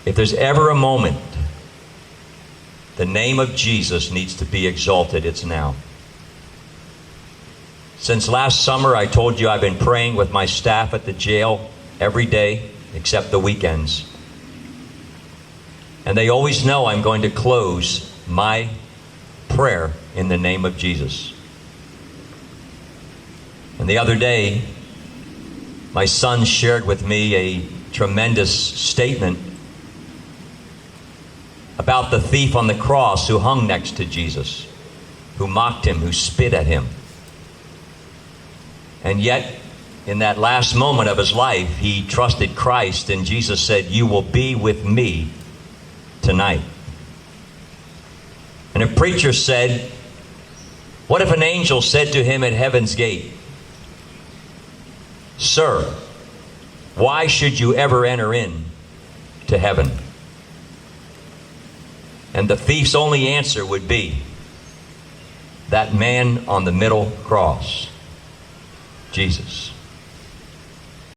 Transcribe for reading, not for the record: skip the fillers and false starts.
If there's ever a moment the name of Jesus needs to be exalted, it's now. Since last summer, I told you I've been praying with my staff at the jail every day except the weekends. And they always know I'm going to close my prayer in the name of Jesus. And the other day, my son shared with me a tremendous statement about the thief on the cross who hung next to Jesus, who mocked him, who spit at him. And yet, in that last moment of his life, he trusted Christ, and Jesus said, "You will be with me tonight." And a preacher said, what if an angel said to him at heaven's gate, "Sir, why should you ever enter in to heaven?" And the thief's only answer would be, that man on the middle cross, Jesus.